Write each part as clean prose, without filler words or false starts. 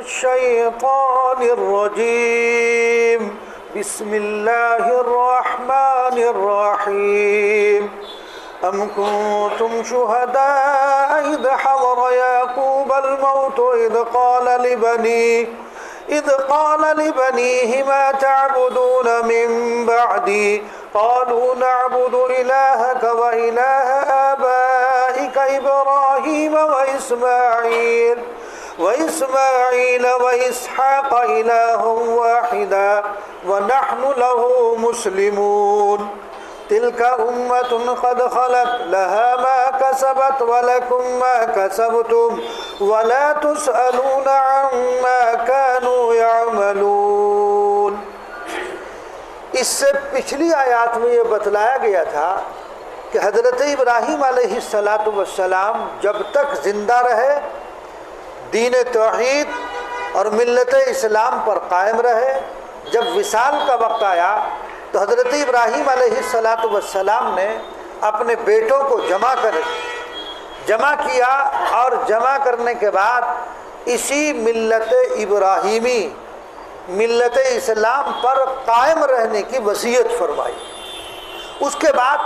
الشيطان الرجيم بسم الله الرحمن الرحيم أم كنتم شهداء إذ حضر يعقوب الموت إذ قال لبنيه ما تعبدون من بعدي قالوا نعبد إلهك وإله آبائك إبراهيم وإسماعيل وإسحاق إلها واحدا ونحن له مسلمون تلك أمة قد خلت لها ما كسبت ولكم ما كسبتم ولا تسألون عما كانوا يعملون۔ اس سے پچھلی آیات میں یہ بتلایا گیا تھا کہ حضرت ابراہیم علیہ السلام جب تک زندہ رہے دین توحید اور ملت اسلام پر قائم رہے، جب وصال کا وقت آیا تو حضرت ابراہیم علیہ السلام نے اپنے بیٹوں کو جمع کیا اور جمع کرنے کے بعد اسی ملت ابراہیمی ملت اسلام پر قائم رہنے کی وصیت فرمائی۔ اس کے بعد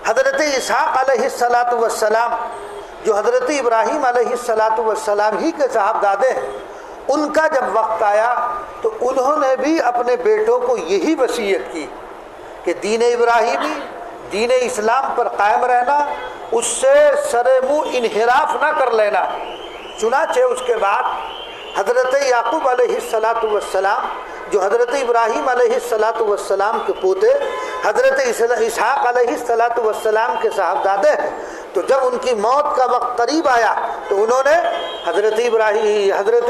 حضرت اسحاق علیہ السلام جو حضرت ابراہیم علیہ السلام ہی کے صاحبزادے ہیں، ان کا جب وقت آیا تو انہوں نے بھی اپنے بیٹوں کو یہی وصیت کی کہ دین ابراہیمی دین اسلام پر قائم رہنا، اس سے سر منہ انحراف نہ کر لینا۔ چنانچہ اس کے بعد حضرت یعقوب علیہ السلام جو حضرت ابراہیم علیہ السلام کے پوتے حضرت اسحاق علیہ السلام کے صاحبزادے ہیں، تو جب ان کی موت کا وقت قریب آیا تو انہوں نے حضرت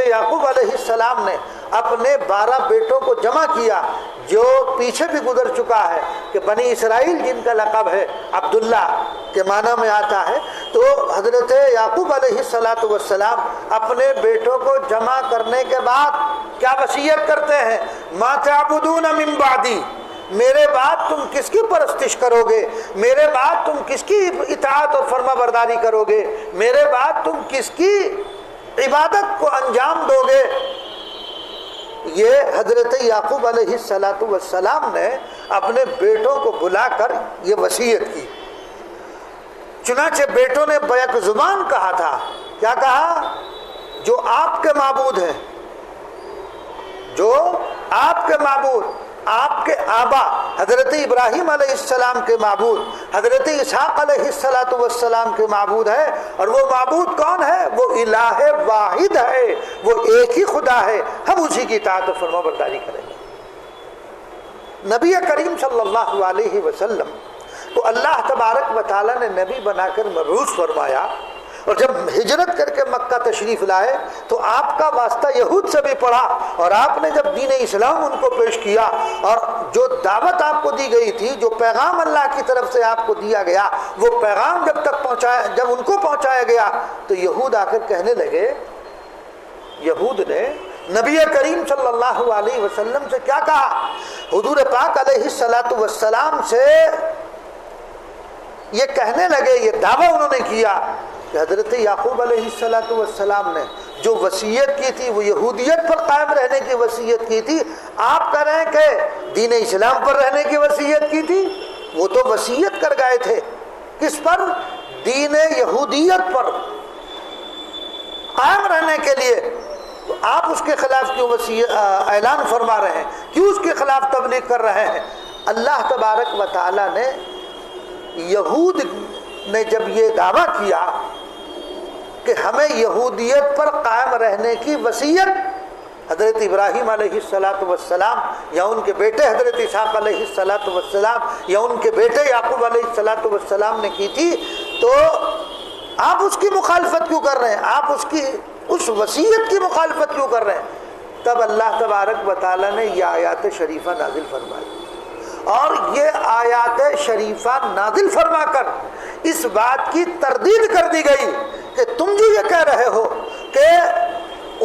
یعقوب علیہ السلام نے اپنے 12 بیٹوں کو جمع کیا، جو پیچھے بھی گزر چکا ہے کہ بنی اسرائیل جن کا لقب ہے عبداللہ کے معنی میں آتا ہے۔ تو حضرت یعقوب علیہ السلام اپنے بیٹوں کو جمع کرنے کے بعد کیا وصیت کرتے ہیں؟ ما تعبدون من بعدی، میرے بعد تم کس کی پرستش کرو گے، میرے بعد تم کس کی اطاعت اور فرما برداری کرو گے، میرے بعد تم کس کی عبادت کو انجام دو گے۔ یہ حضرت یعقوب علیہ السلام نے اپنے بیٹوں کو بلا کر یہ وصیت کی۔ چنانچہ بیٹوں نے بیک زبان کہا تھا، کیا کہا؟ جو آپ کے معبود ہیں، جو آپ کے معبود، آپ کے آبا حضرت ابراہیم علیہ السلام کے معبود حضرت اسحاق علیہ السلام کے معبود ہے، اور وہ معبود کون ہے؟ وہ الہ واحد ہے، وہ ایک ہی خدا ہے، ہم اسی کی اطاعت و فرما برداری کریں گے۔ نبی کریم صلی اللہ علیہ وسلم تو اللہ تبارک و تعالیٰ نے نبی بنا کر مبعوث فرمایا، اور جب ہجرت کر کے مکہ تشریف لائے تو آپ کا واسطہ یہود سے بھی پڑا، اور آپ نے جب دین اسلام ان کو پیش کیا اور جو دعوت آپ کو دی گئی تھی، جو پیغام اللہ کی طرف سے آپ کو دیا گیا، وہ پیغام جب ان کو پہنچایا گیا تو یہود آ کر کہنے لگے، یہود نے نبی کریم صلی اللہ علیہ وسلم سے کیا کہا؟ حضور پاک علیہ السلام سے یہ کہنے لگے، یہ دعویٰ انہوں نے کیا کہ حضرت یعقوب علیہ السلام نے جو وصیت کی تھی وہ یہودیت پر قائم رہنے کی وصیت کی تھی، آپ کہہ رہے ہیں کہ دین اسلام پر رہنے کی وصیت کی تھی۔ وہ تو وصیت کر گئے تھے کس پر؟ دین یہودیت پر قائم رہنے کے لیے، تو آپ اس کے خلاف کیوں اعلان فرما رہے ہیں، کیوں اس کے خلاف تبلیغ کر رہے ہیں؟ اللہ تبارک و تعالی نے یہود نے جب یہ دعویٰ کیا کہ ہمیں یہودیت پر قائم رہنے کی وصیت حضرت ابراہیم علیہ السلام یا ان کے بیٹے حضرت اسحاق علیہ السلام یا ان کے بیٹے یعقوب علیہ السلام نے کی تھی، تو آپ اس کی مخالفت کیوں کر رہے ہیں؟ آپ اس وصیت کی مخالفت کیوں کر رہے ہیں؟ تب اللہ تبارک و تعالیٰ نے یہ آیات شریفہ نازل فرمائی، اور یہ آیات شریفہ نازل فرما کر اس بات کی تردید کر دی گئی کہ تم جو یہ کہہ رہے ہو کہ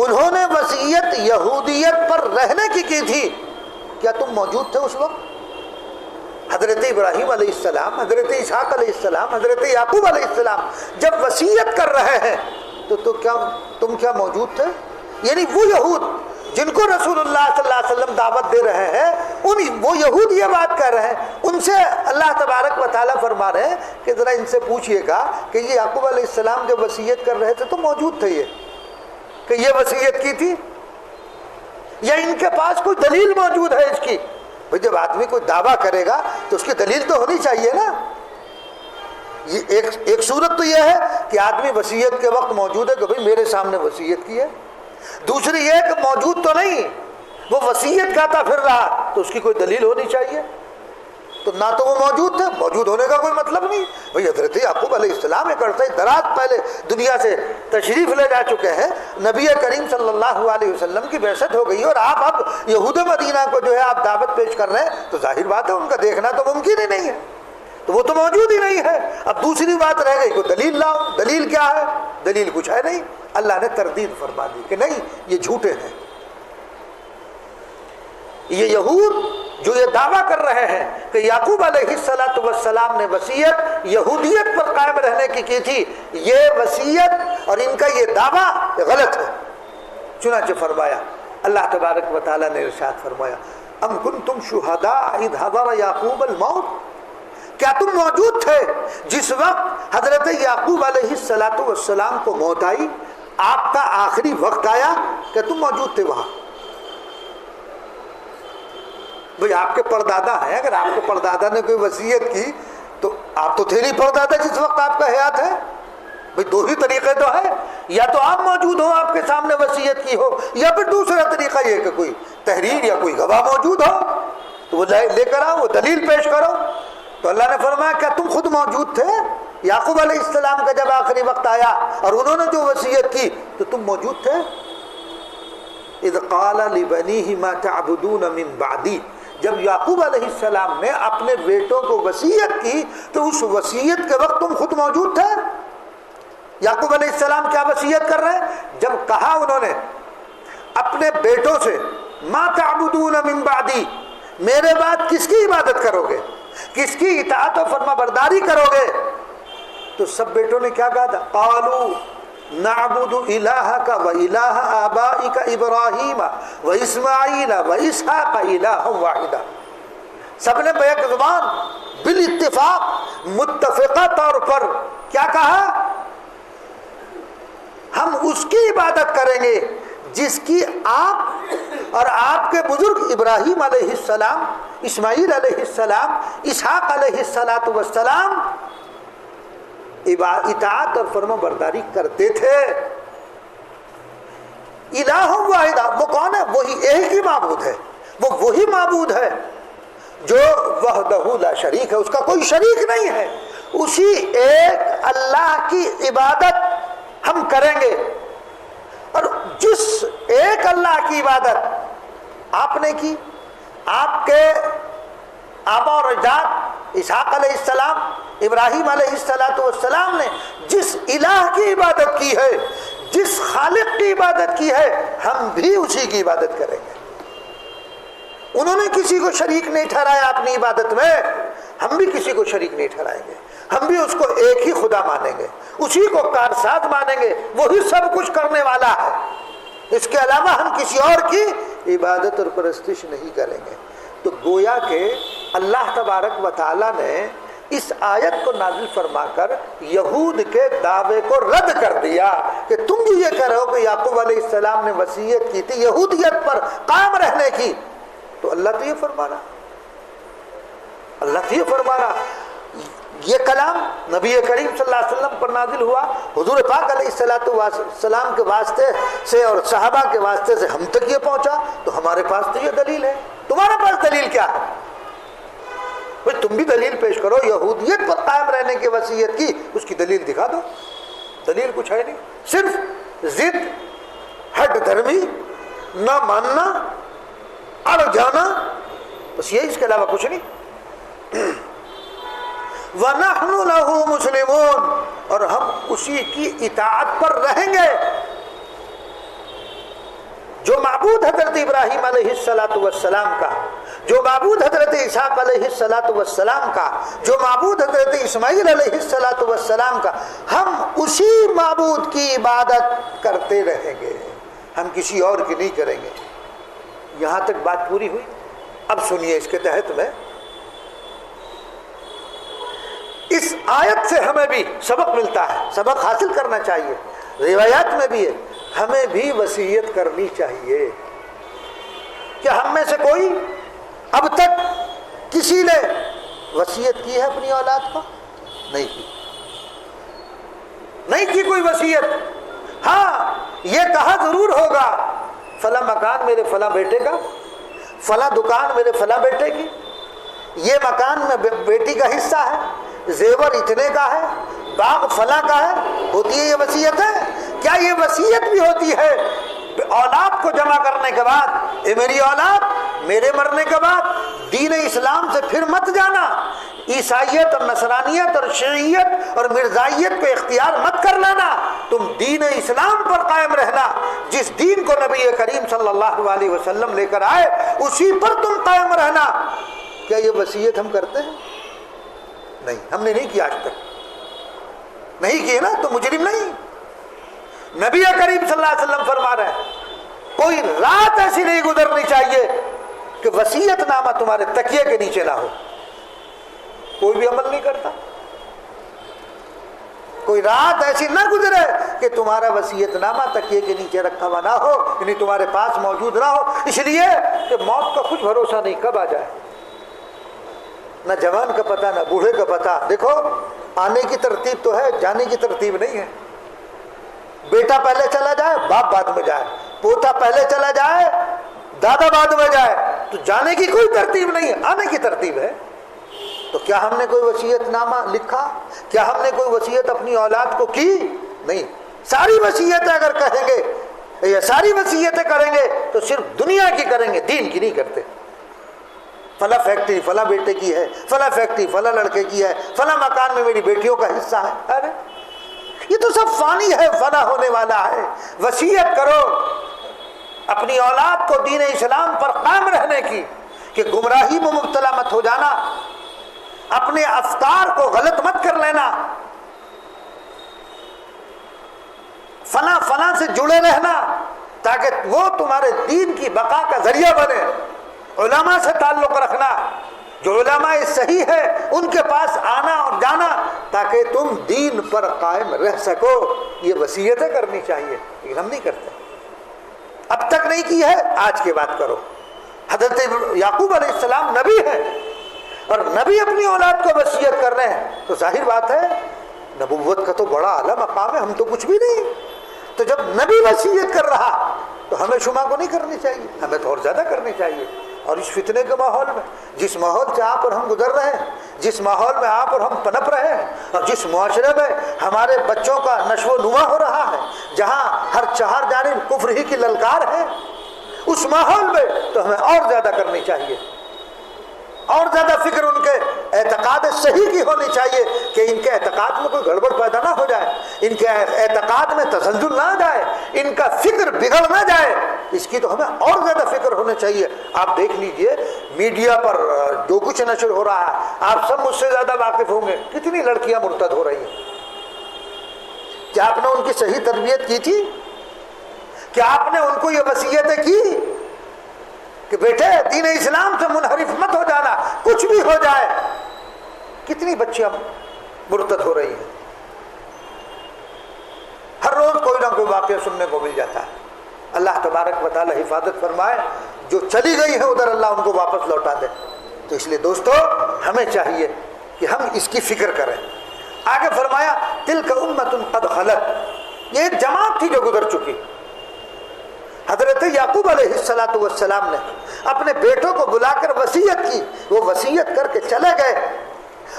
انہوں نے وصیت یہودیت پر رہنے کی تھی، کیا تم موجود تھے اس وقت؟ حضرت ابراہیم علیہ السلام، حضرت اسحاق علیہ السلام، حضرت یعقوب علیہ السلام جب وصیت کر رہے ہیں تو تم کیا موجود تھے؟ یعنی وہ یہود جن کو رسول اللہ صلی اللہ علیہ وسلم دعوت دے رہے ہیں، وہ یہود یہ بات کہہ رہے ہیں، ان سے اللہ تبارک و تعالیٰ فرما رہے ہیں کہ ذرا ان سے پوچھئے گا کہ یہ یعقوب علیہ السلام جب وصیت کر رہے تھے تو موجود تھے یہ کہ یہ وصیت کی تھی، یا ان کے پاس کوئی دلیل موجود ہے اس کی؟ بھئی جب آدمی کوئی دعویٰ کرے گا تو اس کی دلیل تو ہونی چاہیے نا۔ یہ ایک صورت تو یہ ہے کہ آدمی وصیت کے وقت موجود ہے کہ بھئی میرے سامنے وصیت کی ہے، دوسری یہ کہ موجود تو نہیں، وہ وصیت کہتا پھر رہا، تو اس کی کوئی دلیل ہونی چاہیے۔ تو نہ تو وہ موجود تھے، موجود ہونے کا کوئی مطلب نہیں۔ بھئی حضرت یعقوب علیہ السلام ایک عرصہ دراز پہلے دنیا سے تشریف لے جا چکے ہیں، نبی کریم صلی اللہ علیہ وسلم کی بعثت ہو گئی، اور آپ اب یہود مدینہ کو جو ہے آپ دعوت پیش کر رہے ہیں، تو ظاہر بات ہے ان کا دیکھنا تو ممکن ہی نہیں ہے، تو وہ تو موجود ہی نہیں ہے۔ اب دوسری بات رہ گئی کہ دلیل لاؤ، دلیل کیا ہے؟ دلیل کچھ ہے نہیں۔ اللہ نے تردید فرما دی کہ نہیں، یہ جھوٹے ہیں، یہ یہود جو یہ دعویٰ کر رہے ہیں کہ یعقوب علیہ السلام نے وصیت یہودیت پر قائم رہنے کی تھی، یہ وصیت اور ان کا یہ دعویٰ غلط ہے۔ چنانچہ فرمایا اللہ تبارک و تعالیٰ نے ارشاد فرمایا ام کنتم شہداء اذ حضر یعقوب الموت، کیا تم موجود تھے جس وقت حضرت یعقوب علیہ السلام کو موت آئی، آپ کا آخری وقت آیا، کہ تم موجود تھے وہاں؟ بھئی آپ کے پردادا ہیں، اگر آپ کے پردادا نے کوئی وصیت کی تو آپ تو تھے نہیں پردادا جس وقت آپ کا حیات ہے۔ بھئی دو ہی طریقے تو ہے، یا تو آپ موجود ہو، آپ کے سامنے وصیت کی ہو، یا پھر دوسرا طریقہ یہ کہ کوئی تحریر یا کوئی گواہ موجود ہو، تو وہ لے کر آؤ، وہ دلیل پیش کرو۔ تو اللہ نے فرمایا کیا تم خود موجود تھے یعقوب علیہ السلام کا جب آخری وقت آیا اور انہوں نے جو وصیت کی تو تم موجود تھے؟ اذ قال لبنیہ ما تعبدون من بعدی، جب یعقوب علیہ السلام نے اپنے بیٹوں کو وصیت کی تو اس وصیت کے وقت تم خود موجود تھے؟ یعقوب علیہ السلام کیا وصیت کر رہے ہیں؟ جب کہا انہوں نے اپنے بیٹوں سے ما تعبدون من بعدی، میرے بعد کس کی عبادت کرو گے، کس کی اطاعت و فرما برداری کرو گے، تو سب بیٹوں نے کیا کہا تھا؟ قالوا نعبد الہک و الہ آبائک ابراہیم و اسماعیل و اسحاق الہ واحدہ۔ سب نے بیک زبان بالاتفاق متفقہ طور پر کیا کہا؟ ہم اس کی عبادت کریں گے جس کی آپ اور آپ کے بزرگ ابراہیم علیہ السلام، اسماعیل علیہ السلام، اسحاق علیہ السلام اطاعت اور فرما برداری کرتے تھے۔ الہ واحدہ، وہ کون ہے؟ وہی ایک ہی معبود ہے، وہ وہی معبود ہے جو وحدہ لا شریک ہے، اس کا کوئی شریک نہیں ہے، اسی ایک اللہ کی عبادت ہم کریں گے۔ اور جس ایک اللہ کی عبادت آپ نے کی، آپ کے آبا اور اجداد اسحاق علیہ السلام، ابراہیم علیہ السلام نے جس الہ کی عبادت کی ہے، جس خالق کی عبادت کی ہے، ہم بھی اسی کی عبادت کریں گے۔ انہوں نے کسی کو شریک نہیں ٹھہرایا اپنی عبادت میں، ہم بھی کسی کو شریک نہیں ٹھہرائیں گے، ہم بھی اس کو ایک ہی خدا مانیں گے، اسی کو کارساز مانیں گے، وہی سب کچھ کرنے والا ہے، اس کے علاوہ ہم کسی اور کی عبادت اور پرستش نہیں کریں گے۔ تو گویا کہ اللہ تبارک و تعالیٰ نے اس آیت کو نازل فرما کر یہود کے دعوے کو رد کر دیا کہ تم جو یہ کہہ رہے ہو کہ یعقوب علیہ السلام نے وصیت کی تھی یہودیت پر قائم رہنے کی، تو اللہ تو یہ فرما رہا، اللہ تو یہ فرما رہا، یہ کلام نبی کریم صلی اللہ علیہ وسلم پر نازل ہوا، حضور پاک علیہ السلام کے واسطے سے اور صحابہ کے واسطے سے ہم تک یہ پہنچا، تو ہمارے پاس تو یہ دلیل ہے۔ تمہارے پاس دلیل کیا ہے؟ بھئی تم بھی دلیل پیش کرو، یہودیت پر قائم رہنے کی وصیت کی، اس کی دلیل دکھا دو۔ دلیل کچھ ہے نہیں، صرف ضد، ہٹ دھرمی، نہ ماننا، اڑ جانا، بس یہی، اس کے علاوہ کچھ نہیں۔ وَنَحْنُ لَهُ مُسْلِمُونَ، اور ہم اسی کی اطاعت پر رہیں گے۔ جو معبود حضرت ابراہیم علیہ السلام کا، جو معبود حضرت اسحاق علیہ السلام کا، جو معبود حضرت اسماعیل علیہ السلام کا، ہم اسی معبود کی عبادت کرتے رہیں گے۔ ہم کسی اور کی نہیں کریں گے۔ یہاں تک بات پوری ہوئی۔ اب سنیے، اس کے تحت میں اس آیت سے ہمیں بھی سبق ملتا ہے، سبق حاصل کرنا چاہیے۔ روایات میں بھی ہے، ہمیں بھی وصیت کرنی چاہیے۔ کیا ہم میں سے کوئی اب تک کسی نے وصیت کی ہے اپنی اولاد کو؟ نہیں کی، نہیں کی کوئی وصیت۔ ہاں یہ کہا ضرور ہوگا فلاں مکان میرے فلاں بیٹے کا، فلاں دکان میرے فلاں بیٹے کی، یہ مکان میں بیٹی کا حصہ ہے، زیور اتنے کا ہے، باغ فلاں کا ہے۔ ہوتی ہے یہ وصیت ہے؟ کیا یہ وصیت بھی ہوتی ہے اولاد کو جمع کرنے کے بعد، اے میری اولاد میرے مرنے کے بعد دین اسلام سے پھر مت جانا، عیسائیت اور نصرانیت اور شیعیت اور مرزائیت کو اختیار مت کر لینا، تم دین اسلام پر قائم رہنا، جس دین کو نبی کریم صلی اللہ علیہ وسلم لے کر آئے اسی پر تم قائم رہنا۔ کیا یہ وصیت ہم کرتے ہیں؟ نہیں، ہم نے نہیں کی آج تک، نہیں کی نا تو مجرم نہیں۔ نبی کریم صلی اللہ علیہ وسلم فرما رہے ہیں کوئی رات ایسی نہیں گزرنی چاہیے کہ وصیت نامہ تمہارے تکیے کے نیچے نہ ہو۔ کوئی بھی عمل نہیں کرتا، کوئی رات ایسی نہ گزرے کہ تمہارا وصیت نامہ تکیے کے نیچے رکھا ہوا نہ ہو، یعنی تمہارے پاس موجود نہ ہو، اس لیے کہ موت کا کچھ بھروسہ نہیں کب آ جائے، نہ جوان کا پتہ نہ بوڑھے کا پتہ۔ دیکھو آنے کی ترتیب تو ہے، جانے کی ترتیب نہیں ہے۔ بیٹا پہلے چلا جائے، باپ بعد میں جائے، پوتا پہلے چلا جائے، دادا بعد میں جائے، تو جانے کی کوئی ترتیب نہیں ہے، آنے کی ترتیب ہے۔ تو کیا ہم نے کوئی وصیت نامہ لکھا؟ کیا ہم نے کوئی وصیت اپنی اولاد کو کی؟ نہیں۔ ساری وصیتیں اگر کہیں گے یا ساری وصیتیں کریں گے تو صرف دنیا کی کریں گے، دین کی نہیں کرتے۔ فلاں فیکٹری فلاں بیٹے کی ہے، فلاں فیکٹری فلاں لڑکے کی ہے، فلاں مکان میں میری بیٹیوں کا حصہ ہے۔ ارے یہ تو سب فانی ہے، فنا ہونے والا ہے۔ وصیت کرو اپنی اولاد کو دین اسلام پر قائم رہنے کی، کہ گمراہی میں مبتلا مت ہو جانا، اپنے افکار کو غلط مت کر لینا، فلاں فلاں سے جڑے رہنا تاکہ وہ تمہارے دین کی بقا کا ذریعہ بنے۔ علماء سے تعلق رکھنا، جو علماء صحیح ہے ان کے پاس آنا اور جانا تاکہ تم دین پر قائم رہ سکو۔ یہ وصیتیں کرنی چاہیے، لیکن ہم نہیں کرتے۔ اب تک نہیں کی ہے، آج کی بات کرو۔ حضرت یعقوب علیہ السلام نبی ہیں اور نبی اپنی اولاد کو وصیت کر رہے ہیں، تو ظاہر بات ہے نبوت کا تو بڑا اعلیٰ مقام ہے، ہم تو کچھ بھی نہیں۔ تو جب نبی وصیت کر رہا تو ہمیں شما کو نہیں کرنی چاہیے، ہمیں تو اور زیادہ کرنی چاہیے۔ اور اس فتنے کے ماحول میں، جس ماحول سے آپ اور ہم گزر رہے ہیں، جس ماحول میں آپ اور ہم پنپ رہے ہیں، اور جس معاشرے میں ہمارے بچوں کا نشو و نما ہو رہا ہے، جہاں ہر چہار جانب کفر ہی کی للکار ہے، اس ماحول میں تو ہمیں اور زیادہ کرنی چاہیے، اور زیادہ فکر ان کے اعتقاد صحیح کی ہونی چاہیے کہ ان کے اعتقاد میں کوئی گڑبڑ پیدا نہ ہو جائے، ان کے اعتقاد میں تزلزل نہ آ جائے، ان کا فکر بگڑ نہ جائے، اس کی تو ہمیں اور زیادہ فکر ہونا چاہیے۔ آپ دیکھ لیجئے میڈیا پر جو کچھ نشر ہو رہا ہے، آپ سب مجھ سے زیادہ واقف ہوں گے، کتنی لڑکیاں مرتد ہو رہی ہیں۔ کیا آپ نے ان کی صحیح تربیت کی تھی؟ کیا آپ نے ان کو یہ وصیتیں کی کہ بیٹے دین اسلام سے منحرف مت ہو جانا، کچھ بھی ہو جائے؟ کتنی بچیاں مرتد ہو رہی ہیں، ہر روز کوئی نہ کوئی واقعہ سننے کو مل جاتا ہے۔ اللہ تبارک و تعالی حفاظت فرمائے، جو چلی گئی ہے ادھر اللہ ان کو واپس لوٹا دے۔ تو اس لیے دوستو ہمیں چاہیے کہ ہم اس کی فکر کریں۔ آگے فرمایا تلک امۃ قد خلت، یہ ایک جماعت تھی جو گزر چکی۔ حضرت یعقوب علیہ السلام نے اپنے بیٹوں کو بلا کر وصیت کی، وہ وصیت کر کے چلے گئے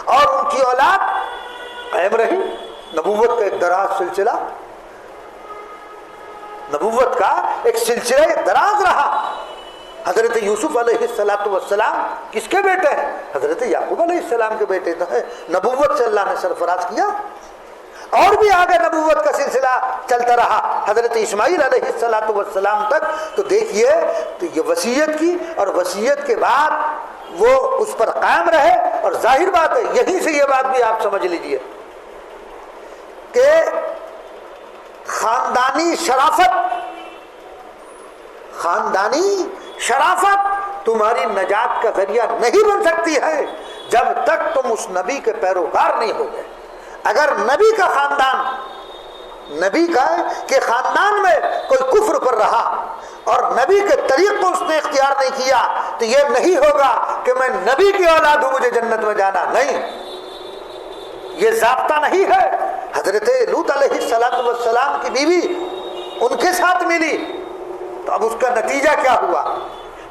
اور ان کی اولاد قائم رہی۔ نبوت کا ایک دراز سلسلہ، نبوت کا ایک سلسلہ دراز رہا۔ حضرت یوسف علیہ السلام کس کے بیٹے ہیں؟ حضرت یعقوب علیہ السلام کے بیٹے تو ہیں۔ نبوت سے اللہ نے سرفراز کیا، اور بھی آگے نبوت کا سلسلہ چلتا رہا حضرت اسماعیل علیہ السلام تک۔ تو دیکھیے تو یہ وصیت کی، اور وصیت کے بعد وہ اس پر قائم رہے، اور ظاہر بات ہے یہیں سے یہ بات بھی آپ سمجھ لیجئے کہ خاندانی شرافت خاندانی شرافت تمہاری نجات کا ذریعہ نہیں بن سکتی ہے جب تک تم اس نبی کے پیروکار نہیں ہو گئے۔ اگر نبی کا خاندان، نبی کا کہ خاندان میں کوئی کفر پر رہا اور نبی کے طریق کو اس نے اختیار نہیں کیا تو یہ نہیں ہوگا کہ میں نبی کی اولاد ہوں مجھے جنت میں جانا، نہیں، یہ ضابطہ نہیں ہے۔ حضرت لوط علیہ السلام کی بیوی ان کے ساتھ ملی تو اب اس کا نتیجہ کیا ہوا؟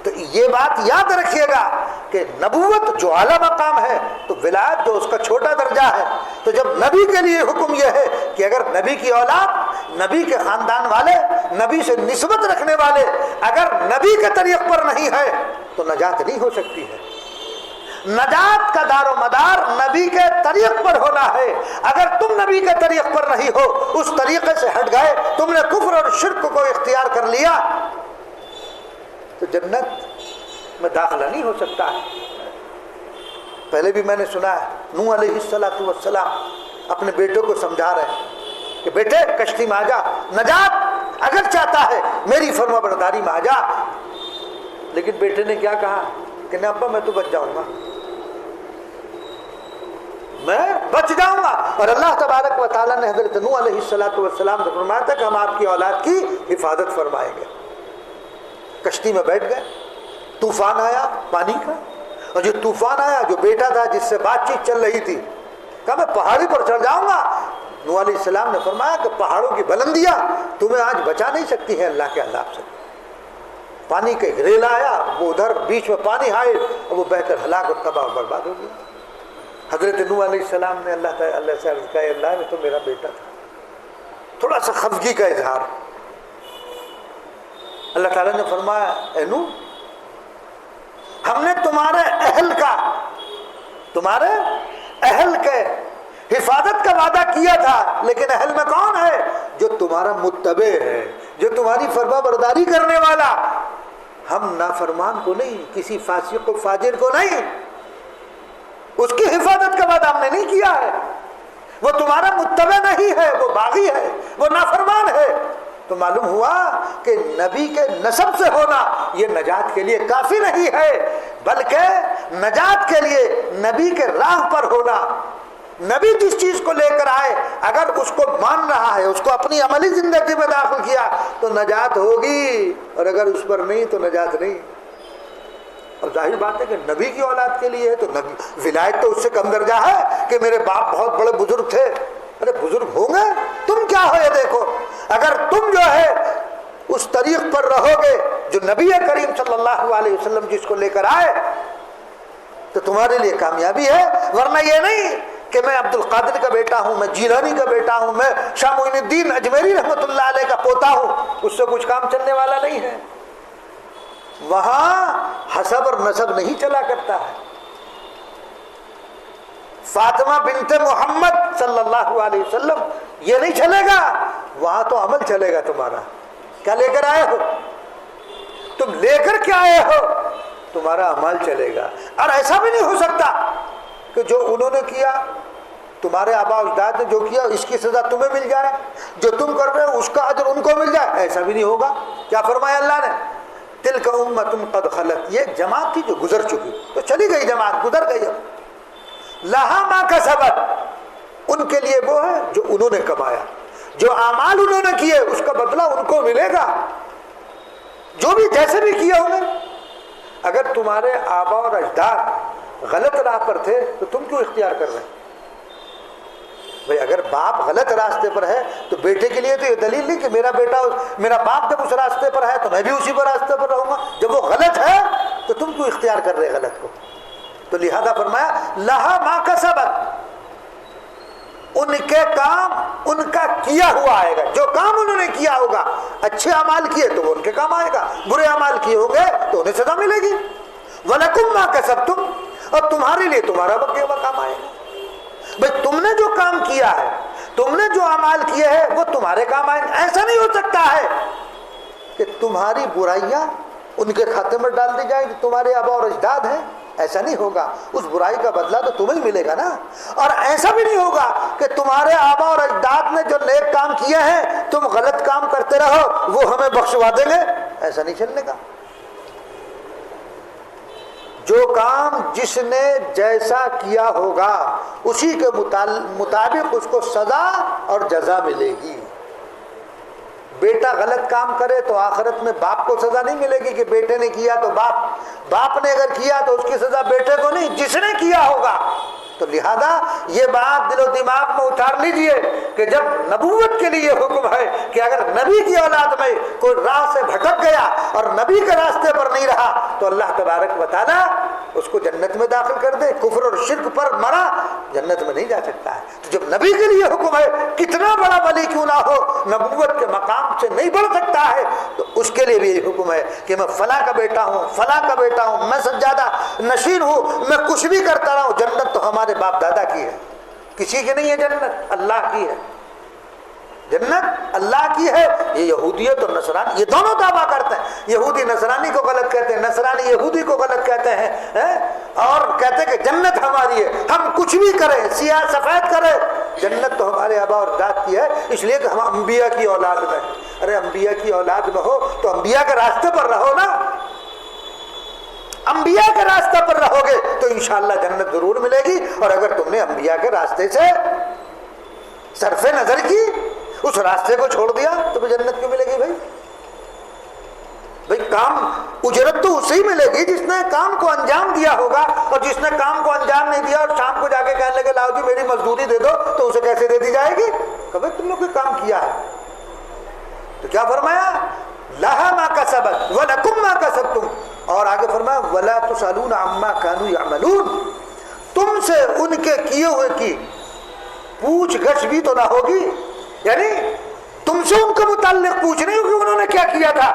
تو یہ بات یاد رکھیے گا کہ نبوت جو اعلیٰ مقام ہے تو ولایت جو اس کا چھوٹا درجہ ہے۔ تو جب نبی کے لیے حکم یہ ہے کہ اگر نبی کی اولاد، نبی کے خاندان والے، نبی سے نسبت رکھنے والے اگر نبی کے طریق پر نہیں ہے تو نجات نہیں ہو سکتی ہے۔ نجات کا دار و مدار نبی کے طریق پر ہونا ہے۔ اگر تم نبی کے طریق پر نہیں ہو، اس طریقے سے ہٹ گئے، تم نے کفر اور شرک کو اختیار کر لیا تو جنت میں داخلہ نہیں ہو سکتا ہے۔ پہلے بھی میں نے سنا ہے نوح علیہ السلام اپنے بیٹوں کو سمجھا رہے ہیں کہ بیٹے کشتی میں آ جا، نجات اگر چاہتا ہے میری فرما برداری میں آ جا۔ لیکن بیٹے نے کیا کہا کہ نہیں ابا میں تو بچ جاؤں گا، میں بچ جاؤں گا۔ اور اللہ تبارک و تعالیٰ نے حضرت نوح علیہ السلام سے فرمایا تھا کہ ہم آپ کی اولاد کی حفاظت فرمائیں گے۔ کشتی میں بیٹھ گئے، طوفان آیا پانی کا، اور جو طوفان آیا جو بیٹا تھا جس سے بات چیت چل رہی تھی کہا میں پہاڑی پر چڑھ جاؤں گا۔ نوح علیہ السلام نے فرمایا کہ پہاڑوں کی بلندیاں تمہیں آج بچا نہیں سکتی ہیں اللہ کے عذاب سے۔ پانی کا ریلا آیا، وہ ادھر بیچ میں پانی آئے اور وہ بہہ کر ہلاک اور تباہ و برباد ہو گیا۔ حضرت نوح علیہ السلام نے اللہ سے عرض کیا اللہ میں تو میرا بیٹا تھا، تھوڑا سا خفگی کا اظہار۔ اللہ تعالیٰ نے فرمایا اے نوح ہم نے تمہارے اہل کے حفاظت کا وعدہ کیا تھا، لیکن اہل میں کون ہے؟ جو تمہارا متبع ہے، جو تمہاری فرما برداری کرنے والا۔ ہم نافرمان کو نہیں، کسی فاسق و فاجر کو نہیں، اس کی حفاظت کا وعدہ ہم نے نہیں کیا ہے۔ وہ تمہارا متبع نہیں ہے، وہ باغی ہے، وہ نافرمان ہے۔ تو معلوم ہوا کہ نبی کے نسب سے ہونا یہ نجات کے لیے کافی نہیں ہے، بلکہ نجات کے لیے نبی کے راہ پر ہونا، نبی جس چیز کو لے کر آئے اگر اس کو مان رہا ہے، اس کو اپنی عملی زندگی میں داخل کیا تو نجات ہوگی، اور اگر اس پر نہیں تو نجات نہیں۔ اور ظاہر بات ہے کہ نبی کی اولاد کے لیے ہے تو نبی ولایت تو اس سے کم درجہ ہے کہ میرے باپ بہت بڑے بزرگ تھے۔ ارے بزرگ ہوں گے، تم کیا ہو یہ دیکھو۔ اگر تم جو ہے اس طریق پر رہو گے جو نبی کریم صلی اللہ علیہ وسلم جس کو لے کر آئے تو تمہارے لیے کامیابی ہے، ورنہ یہ نہیں کہ میں عبد القادر کا بیٹا ہوں، میں جیلانی کا بیٹا ہوں، میں شاہ معین الدین اجمیری رحمۃ اللہ علیہ کا پوتا ہوں، اس سے کچھ کام چلنے والا نہیں ہے۔ وہاں حسب اور نسب نہیں چلا کرتا ہے۔ فاطمہ بنت محمد صلی اللہ علیہ وسلم یہ نہیں چلے گا، وہاں تو عمل چلے گا تمہارا۔ کیا لے کر آئے ہو؟ تم لے کر کیا آئے ہو؟ تمہارا عمل چلے گا۔ اور ایسا بھی نہیں ہو سکتا کہ جو انہوں نے کیا، تمہارے آبا اجداد نے جو کیا اس کی سزا تمہیں مل جائے، جو تم کر رہے ہو اس کا اجر ان کو مل جائے، ایسا بھی نہیں ہوگا۔ کیا فرمایا اللہ نے؟ تلک امۃ قد خلت، یہ جماعت تھی جو گزر چکی، تو چلی گئی جماعت، گزر گئی۔ اب لہا ما کسبت، ان کے لیے وہ ہے جو انہوں نے کمایا، جو اعمال انہوں نے کیے اس کا بدلہ ان کو ملے گا، جو بھی جیسے بھی کیے ہوں گے۔ اگر تمہارے آبا اور اجداد غلط راہ پر تھے تو تم کیوں اختیار کر رہے ہیں؟ بھئی اگر باپ غلط راستے پر ہے تو بیٹے کے لیے تو یہ دلیل نہیں کہ میرا باپ جب اس راستے پر ہے تو میں بھی اسی پر راستے پر رہوں گا۔ جب وہ غلط ہے تو تم کیوں اختیار کر رہے غلط کو؟ تو لہذا فرمایا لہا ما کسبت، ان کے کام ان کا کیا ہوا آئے گا، جو کام انہوں نے کیا ہوگا، اچھے اعمال کیے تو وہ ان کے کام آئے گا، برے اعمال کیے ہوں گے تو انہیں سزا ملے گی۔ وَلَكُمْ مَا كَسَبْتُمْ، اور تمہارے لیے تمہارا کیا ہوا کام آئے گا۔ بھئی تم نے جو کام کیا ہے، تم نے جو اعمال کیے ہیں وہ تمہارے کام آئیں گے۔ ایسا نہیں ہو سکتا ہے کہ تمہاری برائیاں ان کے کھاتے میں ڈال دی جائیں، تمہارے آبا اور اجداد ہیں، ایسا نہیں ہوگا۔ اس برائی کا بدلہ تو تمہیں ملے گا نا۔ اور ایسا بھی نہیں ہوگا کہ تمہارے آبا اور اجداد نے جو نیک کام کیے ہیں تم غلط کام کرتے رہو وہ ہمیں بخشوا دیں گے، ایسا نہیں چلنے کا. جو کام جس نے جیسا کیا ہوگا اسی کے مطابق اس کو سزا اور جزا ملے گی. بیٹا غلط کام کرے تو آخرت میں باپ کو سزا نہیں ملے گی کہ بیٹے نے کیا تو باپ نے اگر کیا تو اس کی سزا بیٹے کو نہیں، جس نے کیا ہوگا. تو لہذا یہ بات دل و دماغ میں اتار لیجئے کہ جب نبوت کے لیے حکم ہے کہ اگر نبی کی اولاد میں کوئی راہ سے بھٹک گیا اور نبی کے راستے پر نہیں رہا تو اللہ تبارک و تعالیٰ اس کو جنت میں داخل کر دے. کفر اور شرک پر مرا جنت میں نہیں جا سکتا ہے. تو جب نبی کے لیے حکم ہے، کتنا بڑا ولی کیوں نہ ہو، نبوت کے مقام سے نہیں بڑھ سکتا ہے، تو اس کے لیے بھی یہ حکم ہے کہ میں فلاں کا بیٹا ہوں، فلاں کا بیٹا ہوں، میں سجادہ نشین ہوں، میں کچھ بھی کرتا رہا ہوں، جنت تو ہمارے باپ دادا کی ہے، کسی کی نہیں ہے. جنت اللہ کی ہے، جنت اللہ کی ہے. یہ یہودیت اور نصرانی یہ دونوں دعویٰ کرتے ہیں. یہودی نصرانی کو غلط کہتے ہیں، نصرانی یہودی کو غلط کہتے ہیں، اور کہتے ہیں کہ جنت ہماری ہے، ہم کچھ بھی کریں، سیاہ سفید کریں، جنت تو ہمارے آبا اور اجداد کی ہے، اس لیے کہ ہم انبیاء کی اولاد میں. ارے انبیاء کی اولاد میں ہو تو انبیاء کے راستے پر رہو نا. انبیاء کے راستے پر رہو گے تو انشاءاللہ جنت ضرور ملے گی. اور اگر تم نے انبیاء کے راستے سے صرف نظر کی، اس راستے کو چھوڑ دیا، تو جنت کیوں ملے گی بھائی کام اجرت تو اسی ملے گی جس نے کام کو انجام دیا ہوگا. اور جس نے کام کو انجام نہیں دیا اور شام کو جا کے کہنے لگے لاؤ جی میری مزدوری دے دو، تو اسے کیسے دے دی جائے گی؟ کبھی تم نے کوئی کام کیا ہے. تو کیا فرمایا؟ لہا ما کسبت ولکم ما کسبتم. اور آگے فرمایا ولا تسألون عما كانوا يعملون. تم سے ان کے کیے ہوئے کی پوچھ گچھ بھی تو نہ ہوگی، یعنی تم سے ان کے متعلق پوچھ نہیں ہوگی انہوں نے کیا کیا تھا،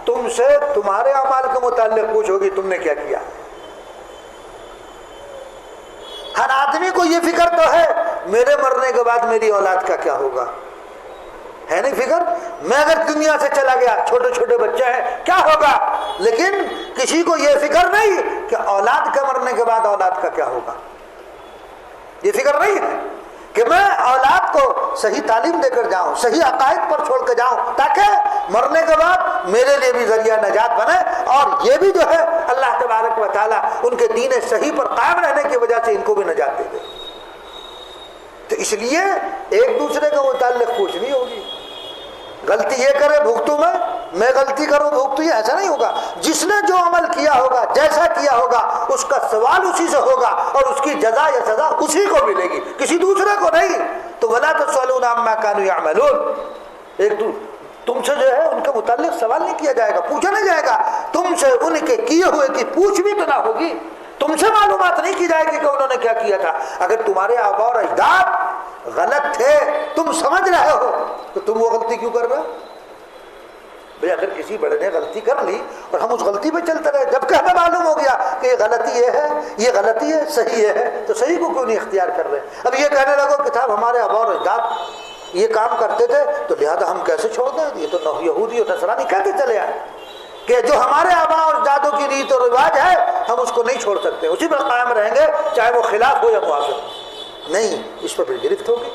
تم سے تمہارے اعمال کے متعلق پوچھ ہوگی تم نے کیا کیا. ہر آدمی کو یہ فکر تو ہے میرے مرنے کے بعد میری اولاد کا کیا ہوگا، ہے نہیں فکر؟ میں اگر دنیا سے چلا گیا، چھوٹے چھوٹے بچے ہیں، کیا ہوگا؟ لیکن کسی کو یہ فکر نہیں کہ اولاد کے مرنے کے بعد اولاد کا کیا ہوگا. یہ فکر نہیں ہے کہ میں اولاد کو صحیح تعلیم دے کر جاؤں، صحیح عقائد پر چھوڑ کے جاؤں، تاکہ مرنے کے بعد میرے لیے بھی ذریعہ نجات بنے، اور یہ بھی جو ہے اللہ تبارک و تعالیٰ ان کے دین صحیح پر قائم رہنے کی وجہ سے ان کو بھی نجات دے دے. تو اس لیے ایک دوسرے کا متعلق پوچھ نہیں ہوگی. غلطی یہ کرے بھگتوں میں غلطی کروں بھگتوں، یہ ایسا نہیں ہوگا. جس نے جو عمل کیا ہوگا، جیسا کیا ہوگا، اس کا سوال اسی سے ہوگا اور اس کی جزا یا سزا اسی کو ملے گی، کسی دوسرے کو نہیں. تو ولا تسألون عما كانوا يعملون. تم سے جو ہے ان کے متعلق سوال نہیں کیا جائے گا، پوچھا نہیں جائے گا. تم سے ان کے کیے ہوئے کی پوچھ بھی تو نہ ہوگی. تم سے معلومات نہیں کی جائے گی کہ انہوں نے کیا کیا تھا. اگر تمہارے آبا اور اجداد غلط تھے، تم سمجھ رہے ہو، تو تم وہ غلطی کیوں کر رہے ہو بھئی؟ اگر کسی بڑے نے غلطی کر لی اور ہم اس غلطی پہ چلتے رہے، جب کہ ہمیں معلوم ہو گیا کہ یہ غلطی یہ ہے، یہ غلطی ہے، صحیح یہ ہے، تو صحیح کو کیوں نہیں اختیار کر رہے؟ اب یہ کہنے لگو کہ صاحب ہمارے آبا اور اجداد یہ کام کرتے تھے تو لہذا ہم کیسے چھوڑ دیں؟ یہ تو یہودی اور نصرانی کہتے چلے آئے کہ جو ہمارے آبا اور اجدادوں کی ریت اور رواج ہے ہم اس کو نہیں چھوڑ سکتے، اسی پر قائم رہیں گے، چاہے وہ خلاف ہو یا موافق. نہیں، اس پر پھر گرفت ہوگی.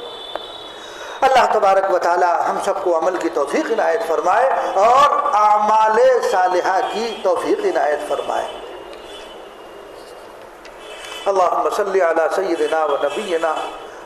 اللہ تبارک و تعالی ہم سب کو عمل کی توفیق عنایت فرمائے اور اعمال صالحہ کی توفیق عنایت فرمائے. اللہم صلی علی سیدنا و نبینا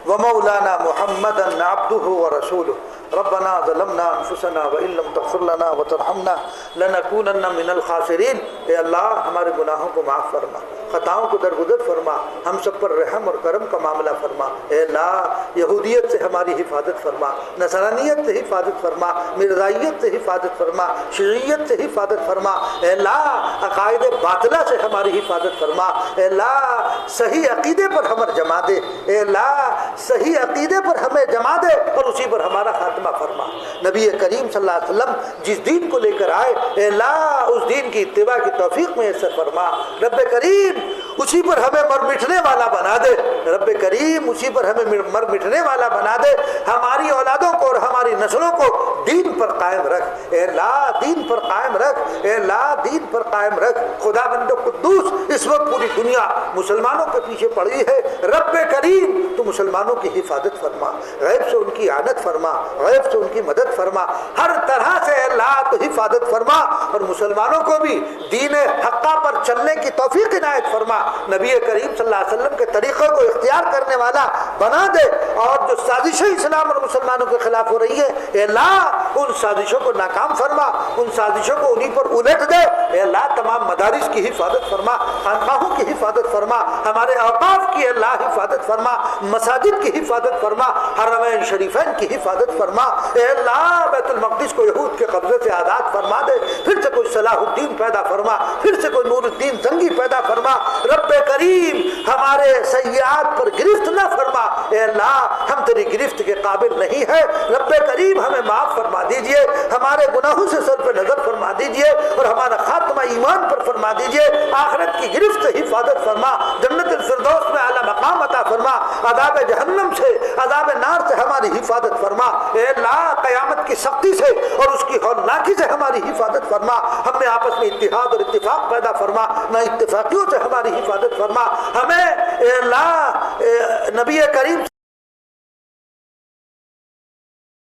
و مولانا محمد عبدہ و رسولہ. ربنا ظلمنا انفسنا وان لم تغفر لنا وترحمنا لنکونن من الخاسرین. اے اللہ ہمارے گناہوں کو معاف فرما، خطاؤں کو درگزر فرما، ہم سب پر رحم اور کرم کا معاملہ فرما. اے اللہ یہودیت سے ہماری حفاظت فرما، نصرانیت سے حفاظت فرما، مرزائیت سے حفاظت فرما، شیعیت سے حفاظت فرما. اے اللہ عقائد باطلہ سے ہماری حفاظت فرما. اے اللہ صحیح عقیدے پر ہمیں جما دے. اے اللہ صحیح عقیدے پر ہمیں جما دے اور اسی پر ہمارا خاتمہ فرما. نبی کریم صلی اللہ علیہ وسلم جس دین کو لے کر آئے، اے اللہ اس دین کی اتباع کی توفیق میسر فرما. رب کریم اسی پر ہمیں مر مٹنے والا بنا دے رب کریم، اسی پر ہمیں مر مٹنے والا بنا دے، ہماری اولادوں کو اور ہماری نسلوں کو دین پر قائم رکھ اے اللہ، دین پر قائم رکھ اے اللہ، دین پر قائم رکھ۔ خدا بند قدوس، اس وقت پوری دنیا مسلمانوں کے پیچھے پڑی ہے، رب کریم تو مسلمانوں کی حفاظت فرما، غیب سے ان کی اعانت فرما، غیب سے ان کی مدد فرما، ہر طرح سے اے اللہ تو حفاظت فرما، اور مسلمانوں کو بھی دین حقہ پر چلنے کی توفیق عنایت فرما، نبی کریم صلی اللہ علیہ وسلم کے طریقے کو اختیار کرنے والا بنا دے، اور جو سازشیں اسلام اور مسلمانوں کے خلاف ہو رہی ہے اے اللہ ان سازشوں کو ناکام فرما، ان سازشوں کو انہی پر الٹ دے اے اللہ، تمام مدارس کی حفاظت فرما، خانقاہوں کی حفاظت فرما، ہمارے اوقاف کی اللہ حفاظت فرما، مساجد کی حفاظت فرما، حرمین شریفین کی حفاظت فرما اے اللہ، بیت المقدس کو یہود کے قبضے سے آزاد فرما دے، پھر سے کوئی صلاح الدین پیدا فرما، پھر سے کوئی نور الدین زنگی پیدا فرما، رب کریم ہمارے سیئات پر گرفت نہ فرما اے اللہ، ہم تیری گرفت کے قابل نہیں ہے، رب کریم ہمیں معاف فرما دیجئے، ہمارے گناہوں سے سر پہ نظر فرما دیجئے، اور ہمارا خاتمہ ایمان پر فرما دیجئے، آخرت کی گرفت سے حفاظت فرما، جنت الفردوس میں اعلیٰ مقام عطا فرما، عذاب جہنم سے، عذاب نار سے ہماری حفاظت فرما اے اللہ، قیامت کی سختی سے اور اس کی ہولناکی سے ہماری حفاظت فرما، ہم میں آپس میں اتحاد اور اتفاق پیدا فرما، نہ اتفاقیوں سے ہماری حفاظت فرما، ہمیں اے اللہ نبی کریم